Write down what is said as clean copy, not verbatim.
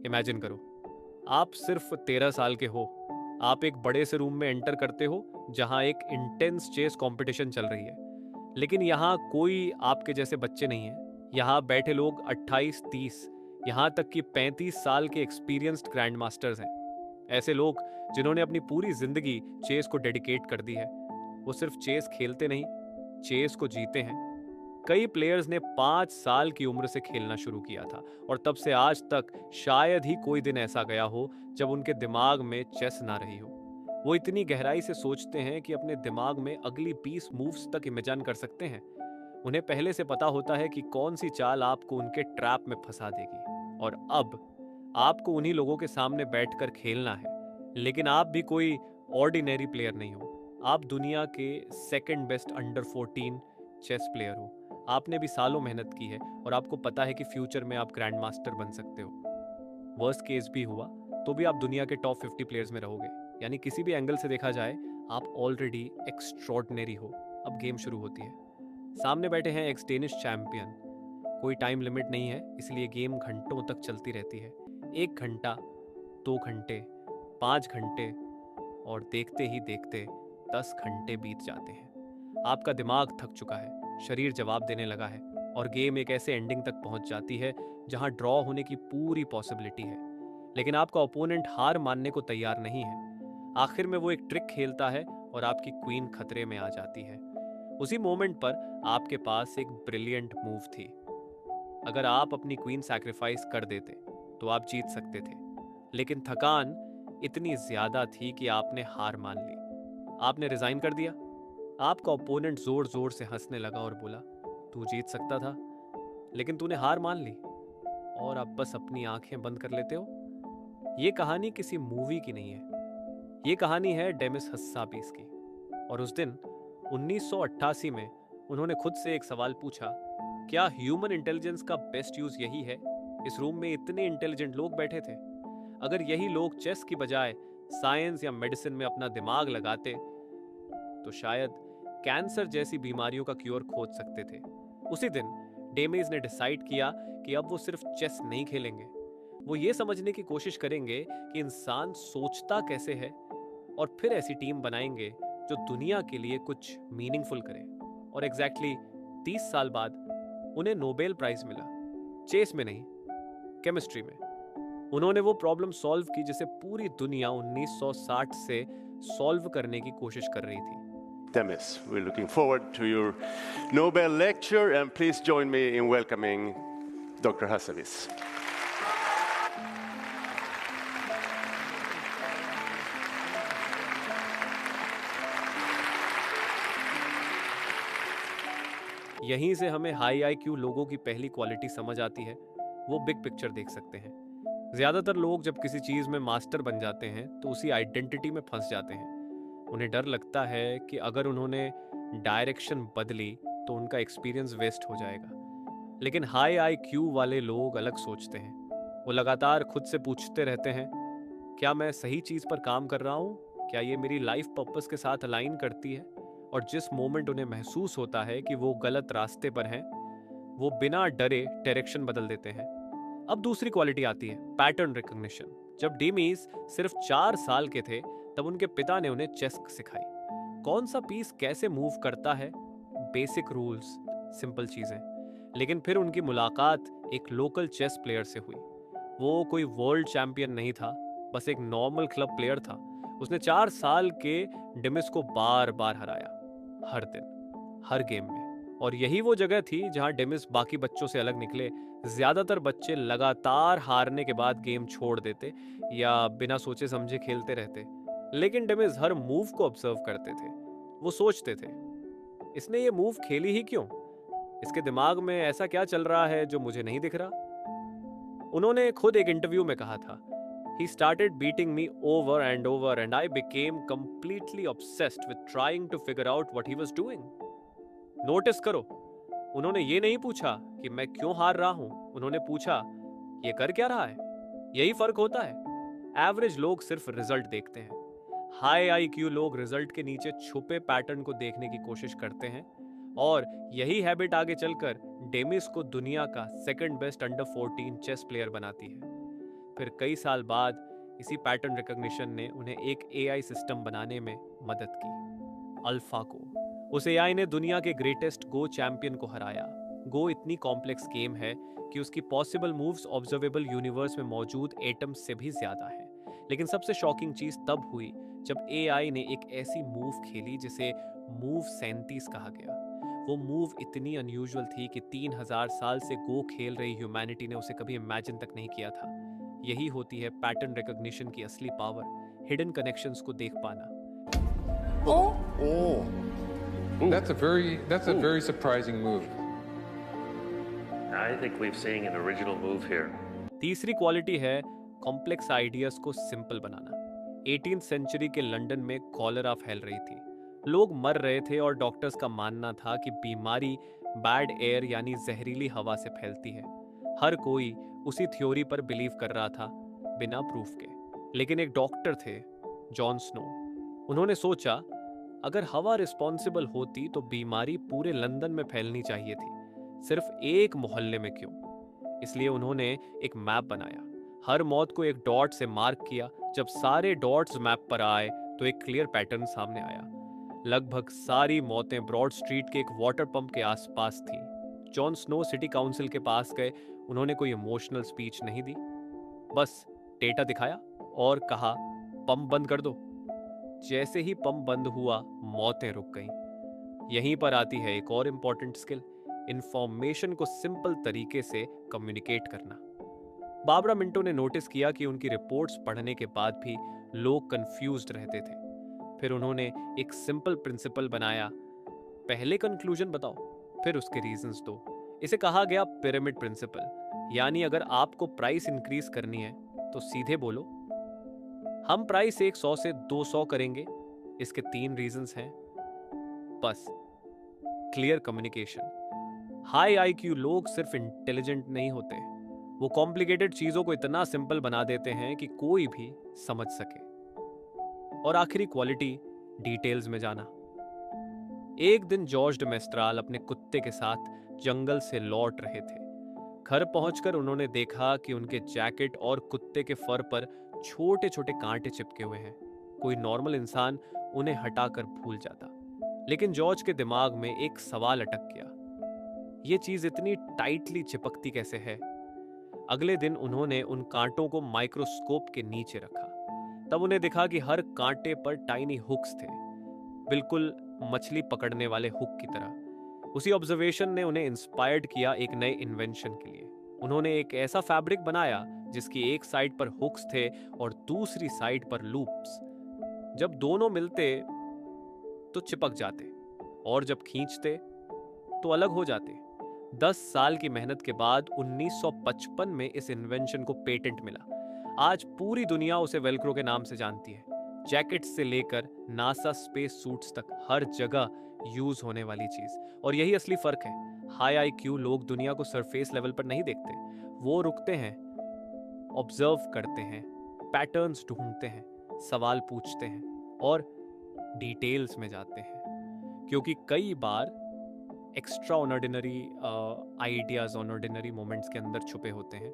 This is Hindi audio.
इमेजिन करो, आप सिर्फ 13 साल के हो। आप एक बड़े से रूम में एंटर करते हो जहां एक इंटेंस चेस कंपटीशन चल रही है, लेकिन यहाँ कोई आपके जैसे बच्चे नहीं हैं। यहाँ बैठे लोग 28, 30, यहाँ तक कि 35 साल के एक्सपीरियंस्ड ग्रैंड मास्टर्स हैं। ऐसे लोग जिन्होंने अपनी पूरी जिंदगी चेस को डेडिकेट कर दी है। वो सिर्फ चेस खेलते नहीं, चेस को जीते हैं। कई प्लेयर्स ने 5 साल की उम्र से खेलना शुरू किया था, और तब से आज तक शायद ही कोई दिन ऐसा गया हो जब उनके दिमाग में चेस ना रही हो। वो इतनी गहराई से सोचते हैं कि अपने दिमाग में अगली 20 मूव्स तक इमेजिन कर सकते हैं। उन्हें पहले से पता होता है कि कौन सी चाल आपको उनके ट्रैप में फंसा देगी। और अब आपको उन्हीं लोगों के सामने बैठकर खेलना है। लेकिन आप भी कोई ऑर्डिनरी प्लेयर नहीं हो। आप दुनिया के second best under 14 chess player हो। आपने भी सालों मेहनत की है, और आपको पता है कि फ्यूचर में आप ग्रैंड मास्टर बन सकते हो। वर्स्ट केस भी हुआ तो भी आप दुनिया के टॉप 50 प्लेयर्स में रहोगे। यानी किसी भी एंगल से देखा जाए, आप ऑलरेडी एक्स्ट्रॉर्डिनरी हो। अब गेम शुरू होती है। सामने बैठे हैं एक्स डेनिश चैंपियन। कोई टाइम लिमिट नहीं है, इसलिए गेम घंटों तक चलती रहती है। 1 घंटा, 2 घंटे, 5 घंटे, और देखते ही देखते 10 घंटे बीत जाते हैं। आपका दिमाग थक चुका है, शरीर जवाब देने लगा है, और गेम एक ऐसे एंडिंग तक पहुंच जाती है जहां ड्रॉ होने की पूरी पॉसिबिलिटी है। लेकिन आपका ओपोनेंट हार मानने को तैयार नहीं है। आखिर में वो एक ट्रिक खेलता है और आपकी क्वीन खतरे में आ जाती है। उसी मोमेंट पर आपके पास एक ब्रिलियंट मूव थी। अगर आप अपनी क्वीन सैक्रिफाइस कर देते तो आप जीत सकते थे, लेकिन थकान इतनी ज्यादा थी कि आपने हार मान ली। आपने रिजाइन कर दिया। आपका ओपोनेंट जोर जोर से हंसने लगा और बोला, तू जीत सकता था, लेकिन तूने हार मान ली, और आप बस अपनी आंखें बंद कर लेते हो। ये कहानी किसी मूवी की नहीं है, ये कहानी है डेमिस हस्सापीस की। और उस दिन 1988 में उन्होंने खुद से एक सवाल पूछा, क्या ह्यूमन इंटेलिजेंस का बेस्ट यूज यही है? इस रूम में इतने इंटेलिजेंट लोग बैठे थे। अगर यही लोग चेस की बजाय साइंस या मेडिसिन में अपना दिमाग लगाते तो शायद कैंसर जैसी बीमारियों का क्योर खोज सकते थे। उसी दिन डेमेज ने डिसाइड किया कि अब वो सिर्फ चेस नहीं खेलेंगे, वो ये समझने की कोशिश करेंगे कि इंसान सोचता कैसे है, और फिर ऐसी टीम बनाएंगे जो दुनिया के लिए कुछ मीनिंगफुल करे। और एग्जैक्टली 30 साल बाद उन्हें नोबेल प्राइज मिला, चेस में नहीं, केमिस्ट्री में। उन्होंने वो प्रॉब्लम सॉल्व की जिसे पूरी दुनिया 1960 से सॉल्व करने की कोशिश कर रही थी। Demis, we're looking forward to your Nobel lecture, and please join me in welcoming Dr. Hassabis. यहीं से हमें हाई आईक्यू लोगों की पहली क्वालिटी समझ आती है। वो बिग पिक्चर देख सकते हैं। ज्यादातर लोग जब किसी चीज में मास्टर बन जाते हैं तो उसी आइडेंटिटी में फंस जाते हैं। उन्हें डर लगता है कि अगर उन्होंने डायरेक्शन बदली तो उनका एक्सपीरियंस वेस्ट हो जाएगा। लेकिन हाई आईक्यू वाले लोग अलग सोचते हैं। वो लगातार खुद से पूछते रहते हैं, क्या मैं सही चीज पर काम कर रहा हूँ? क्या ये मेरी लाइफ पर्पस के साथ अलाइन करती है? और जिस मोमेंट उन्हें महसूस होता है कि वो गलत रास्ते पर हैं, वो बिना डरे डायरेक्शन बदल देते हैं। अब दूसरी क्वालिटी आती है, पैटर्न रिकॉग्निशन। जब डेमीज सिर्फ 4 साल के थे तब उनके पिता ने उन्हें चेस सिखाई। कौन सा पीस कैसे मूव करता है, बेसिक रूल्स, सिंपल चीजें। लेकिन फिर उनकी मुलाकात एक लोकल चेस प्लेयर से हुई। वो कोई वर्ल्ड चैंपियन नहीं था, बस एक नॉर्मल क्लब प्लेयर था। उसने 4 साल के डेमिस को बार बार हराया, हर दिन, हर गेम में। और यही वो जगह थी जहां डेमिस बाकी बच्चों से अलग निकले। ज्यादातर बच्चे लगातार हारने के बाद गेम छोड़ देते या बिना सोचे समझे खेलते रहते, लेकिन डेमिस हर मूव को ऑब्जर्व करते थे। वो सोचते थे, इसने ये मूव खेली ही क्यों? इसके दिमाग में ऐसा क्या चल रहा है जो मुझे नहीं दिख रहा? उन्होंने खुद एक इंटरव्यू में कहा था, He started beating me over and over and I became completely obsessed with trying to figure out what he was doing. Notice करो, उन्होंने ये नहीं पूछा कि मैं क्यों हार रहा हूं, उन्होंने पूछा ये कर क्या रहा है। यही फर्क होता है। एवरेज लोग सिर्फ रिजल्ट देखते हैं, हाई आईक्यू लोग रिजल्ट के नीचे छुपे पैटर्न को देखने की कोशिश करते हैं। और यही हैबिट आगे चलकर डेमिस को दुनिया का second best under 14 chess player बनाती है। फिर कई साल बाद इसी पैटर्न रिकॉग्निशन ने उन्हें एक एआई सिस्टम बनाने में मदद की, अल्फागो। उस एआई ने दुनिया के ग्रेटेस्ट गो चैंपियन को हराया। गो इतनी कॉम्प्लेक्स गेम है कि उसकी पॉसिबल मूव्स ऑब्जर्वेबल यूनिवर्स में मौजूद एटम्स से भी ज्यादा है। लेकिन सबसे शॉकिंग चीज तब हुई जब एआई ने एक ऐसी मूव खेली जिसे मूव 37 कहा गया। वो मूव इतनी अनयूजुअल थी कि 3000 साल से गो खेल रही ह्यूमैनिटी ने उसे कभी इमेजिन तक नहीं किया था। यही होती है पैटर्न रिकॉग्निशन की असली पावर, हिडन कनेक्शंस को देख पाना। Oh, that's a very surprising move. I think we've seen an original move here. तीसरी क्वालिटी है कॉम्प्लेक्स आइडियाज को सिंपल बनाना। 18th सेंचुरी के लंदन में कॉलरा फैल रही थी। लोग मर रहे थे और डॉक्टर्स का मानना था कि बीमारी बैड एयर यानी जहरीली हवा से फैलती है। हर कोई उसी थ्योरी पर बिलीव कर रहा था बिना प्रूफ के। लेकिन एक डॉक्टर थे, जॉन स्नो। उन्होंने सोचा अगर हवा रिस्पॉन्सिबल होती तो बीमारी पूरे लंदन में फैलनी चाहिए थी, सिर्फ एक मोहल्ले में क्यों। इसलिए उन्होंने एक मैप बनाया, हर मौत को एक डॉट से मार्क किया। जब सारे डॉट्स मैप पर आए तो एक क्लियर पैटर्न सामने आया। लगभग सारी मौतें ब्रॉड स्ट्रीट के एक वाटर पंप के आसपास थी। जॉन स्नो सिटी काउंसिल के पास गए। उन्होंने कोई इमोशनल स्पीच नहीं दी, बस डेटा दिखाया और कहा पंप बंद कर दो। जैसे ही पंप बंद हुआ मौतें रुक गईं। यहीं पर आती है एक और इम्पॉर्टेंट स्किल, इंफॉर्मेशन को सिंपल तरीके से कम्युनिकेट करना। बाबरा मिंटो ने नोटिस किया कि उनकी रिपोर्ट्स पढ़ने के बाद भी लोग कंफ्यूज्ड रहते थे। फिर उन्होंने एक सिंपल प्रिंसिपल बनाया, पहले कंक्लूजन बताओ फिर उसके रीजंस दो। इसे कहा गया पिरामिड प्रिंसिपल, यानी अगर आपको प्राइस इंक्रीज करनी है तो सीधे बोलो हम प्राइस 100 से 200 करेंगे। इसके 3 रीजंस हैं, बस क्लियर कम्युनिकेशन। हाई आईक्यू लोग सिर्फ इंटेलिजेंट नहीं होते, वो कॉम्प्लिकेटेड चीजों को इतना सिंपल बना देते हैं कि कोई भी समझ सके। और आखिरी क्वालिटी, डिटेल्स में जाना। एक दिन जॉर्ज डे मेस्ट्राल अपने कुत्ते के साथ जंगल से लौट रहे थे। घर पहुंचकर उन्होंने देखा कि उनके जैकेट और कुत्ते के फर पर छोटे छोटे कांटे चिपके हुए हैं। कोई नॉर्मल इंसान उन्हें हटाकर भूल जाता, लेकिन जॉर्ज के दिमाग में एक सवाल अटक गया, ये चीज इतनी टाइटली चिपकती कैसे है। अगले दिन उन्होंने उन कांटों को माइक्रोस्कोप के नीचे रखा। तब उन्हें दिखा कि हर कांटे पर टाइनी हुक्स थे, बिल्कुल मछली पकड़ने वाले हुक की तरह। उसी ऑब्जर्वेशन ने उन्हें इंस्पायर्ड किया एक नए इन्वेंशन के लिए। उन्होंने एक ऐसा फैब्रिक बनाया जिसकी एक साइड पर हुक्स थे और दूसरी साइड पर लूप्स। जब दोनों मिलते तो चिपक जाते और जब खींचते तो अलग हो जाते। 10 साल की मेहनत के बाद 1955 में इस इन्वेंशन को पेटेंट मिला। आज पूरी दुनिया उसे वेलक्रो के नाम से जानती है। जैकेट्स से लेकर नासा स्पेस सूट्स तक हर जगह यूज होने वाली चीज। और यही असली फर्क है। हाई आईक्यू लोग दुनिया को सरफेस लेवल पर नहीं देखते, वो रुकते हैं, ऑब्जर्व करते हैं, पैटर्न्स ढूंढते हैं, सवाल पूछते हैं और डिटेल्स में जाते हैं। क्योंकि कई बार extraordinary ideas ordinary moments के अंदर छुपे होते हैं।